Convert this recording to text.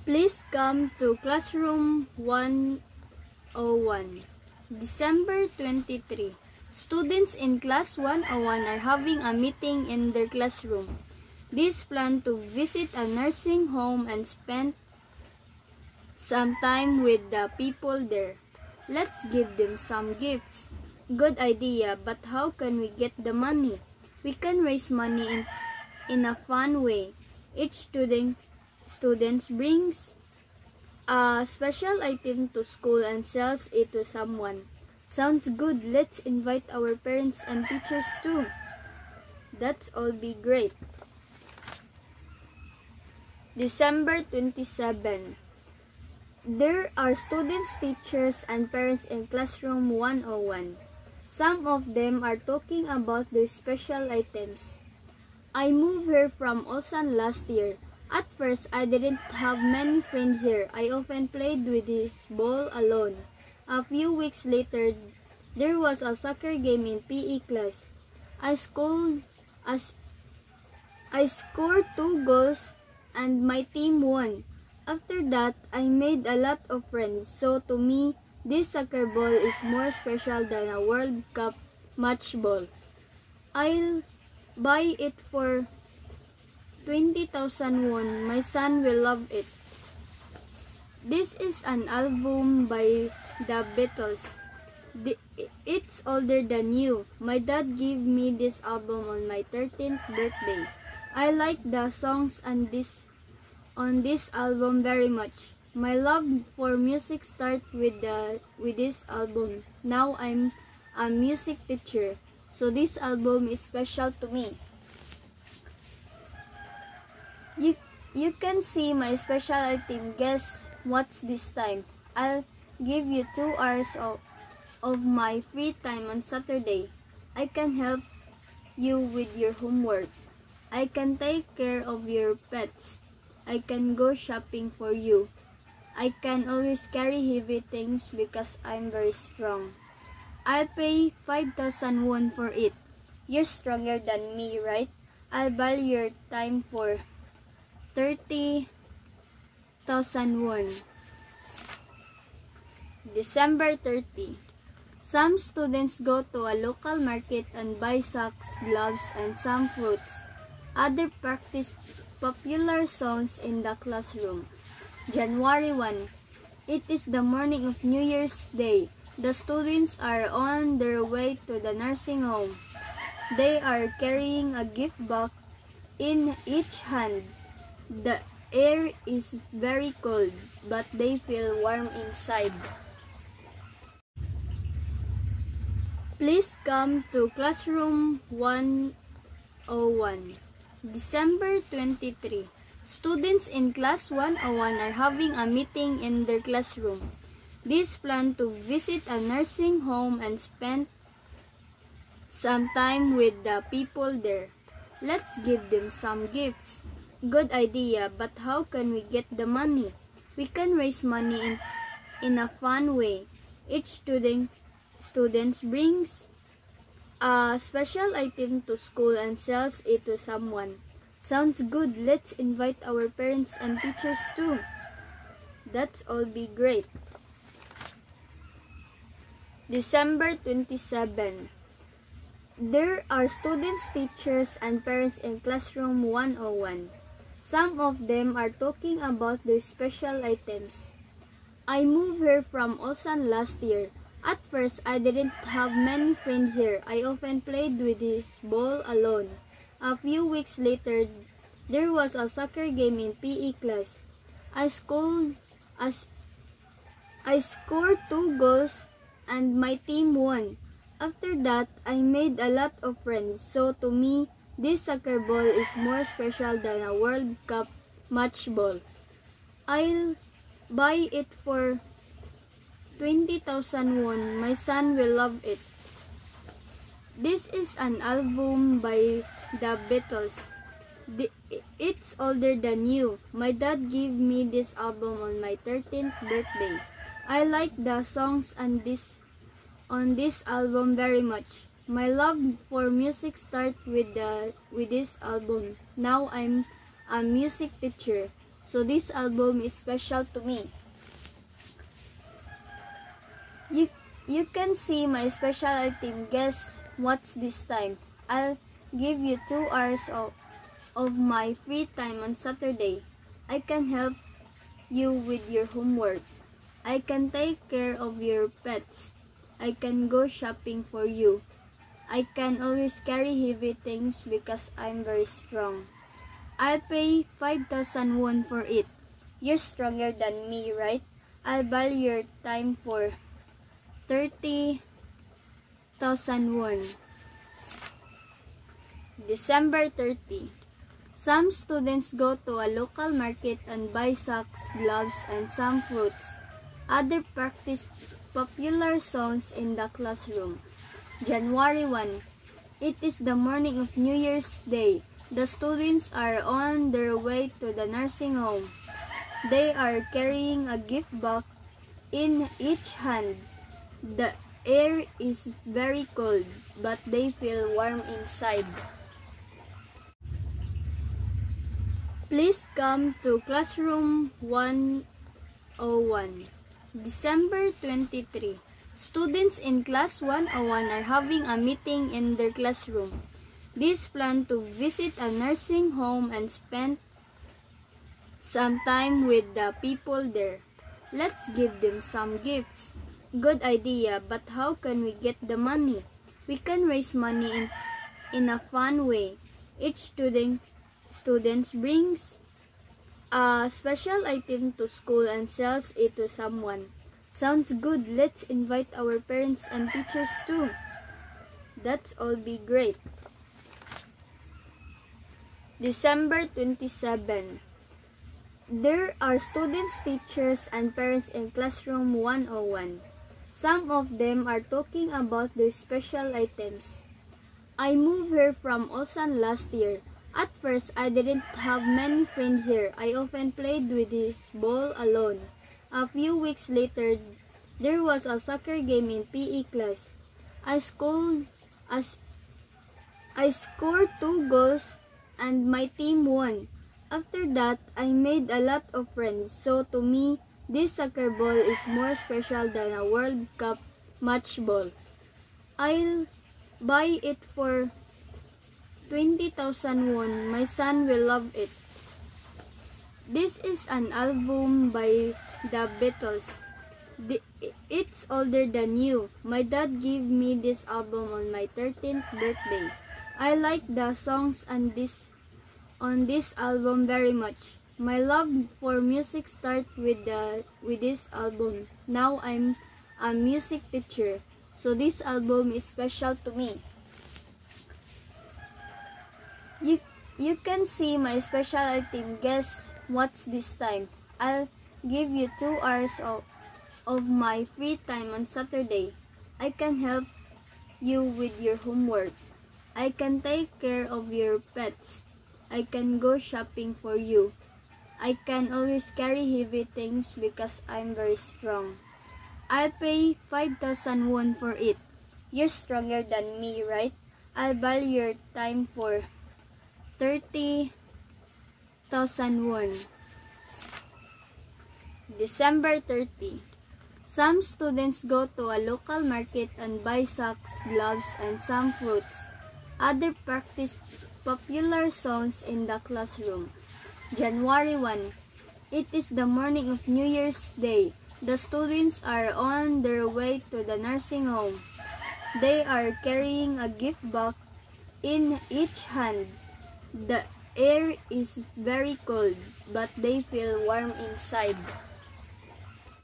Please come to Classroom 101. December 23. Students in Class 101 are having a meeting in their classroom. These plan to visit a nursing home and spend some time with the people there. Let's give them some gifts. Good idea, but how can we get the money? We can raise money in a fun way. Each student brings a special item to school and sells it to someone. Sounds good. Let's invite our parents and teachers too. That's all be great. December 27. There are students, teachers, and parents in Classroom 101. Some of them are talking about their special items. I moved here from Ulsan last year. At first, I didn't have many friends here. I often played with this ball alone. A few weeks later, there was a soccer game in PE class. I scored 2 goals and my team won. After that, I made a lot of friends. So to me, this soccer ball is more special than a World Cup match ball. I'll buy it for 20,000 won. My son will love it. This is an album by the Beatles. It's older than you. My dad gave me this album on my 13th birthday. I like the songs on this album very much. My love for music started with this album. Now I'm a music teacher, so this album is special to me. You can see my special item. Guess what's this time? I'll give you 2 hours of my free time on Saturday. I can help you with your homework. I can take care of your pets. I can go shopping for you. I can always carry heavy things because I'm very strong. I'll pay 5,000 won for it. You're stronger than me, right? I'll buy your time for 30,000 won. December 30. Some students go to a local market and buy socks, gloves, and some fruits. Others practice popular songs in the classroom. January 1. It is the morning of New Year's Day. The students are on their way to the nursing home. They are carrying a gift box in each hand. The air is very cold, but they feel warm inside. Please come to Classroom 101. December 23. Students in Class 101 are having a meeting in their classroom. These plan to visit a nursing home and spend some time with the people there. Let's give them some gifts. Good idea, but how can we get the money? We can raise money in a fun way. Each student brings a special item to school and sells it to someone. Sounds good. Let's invite our parents and teachers too. That's all be great. December 27. There are students, teachers, and parents in Classroom 101. Some of them are talking about their special items. I moved here from Ulsan last year. At first, I didn't have many friends here. I often played with this ball alone. A few weeks later, there was a soccer game in PE class. I scored 2 goals and my team won. After that, I made a lot of friends. So to me, this soccer ball is more special than a World Cup match ball. I'll buy it for 20,000 won. My son will love it. This is an album by the Beatles. It's older than you. My dad gave me this album on my 13th birthday. I like the songs on this album very much. My love for music started with this album. Now I'm a music teacher, so this album is special to me. You can see my special item. Guess what's this time? I'll give you 2 hours of my free time on Saturday. I can help you with your homework. I can take care of your pets. I can go shopping for you. I can always carry heavy things because I'm very strong. I'll pay 5,000 won for it. You're stronger than me, right? I'll buy your time for 30,000 won. December 30. Some students go to a local market and buy socks, gloves, and some fruits. Others practice popular songs in the classroom. January 1. It is the morning of New Year's Day. The students are on their way to the nursing home. They are carrying a gift box in each hand. The air is very cold, but they feel warm inside. Please come to classroom 101. December 23. Students in class 101 are having a meeting in their classroom. These plan to visit a nursing home and spend some time with the people there. Let's give them some gifts. Good idea, but how can we get the money? We can raise money in a fun way. Each student brings a special item to school and sells it to someone. Sounds good. Let's invite our parents and teachers too. That's all be great. December 27. There are students, teachers, and parents in classroom 101. Some of them are talking about their special items. I moved here from Ulsan last year. At first, I didn't have many friends here. I often played with this ball alone. A few weeks later, there was a soccer game in PE class. I scored 2 goals and my team won. After that, I made a lot of friends. So to me, this soccer ball is more special than a World Cup match ball. I'll buy it for 20,000 won. My son will love it. This is an album by the Beatles. It's older than you. My dad gave me this album on my 13th birthday. I like the songs on this album very much. My love for music started with this album. Now I'm a music teacher, so this album is special to me. You can see my special item. Guess what's this time? I'll give you 2 hours of my free time on Saturday. I can help you with your homework. I can take care of your pets. I can go shopping for you. I can always carry heavy things because I'm very strong. I'll pay 5,000 won for it. You're stronger than me, right? I'll buy your time for 30,000 won. December 30. Some students go to a local market and buy socks, gloves, and some fruits. Others practice popular songs in the classroom. January 1. It is the morning of New Year's Day. The students are on their way to the nursing home. They are carrying a gift box in each hand. The air is very cold, but they feel warm inside.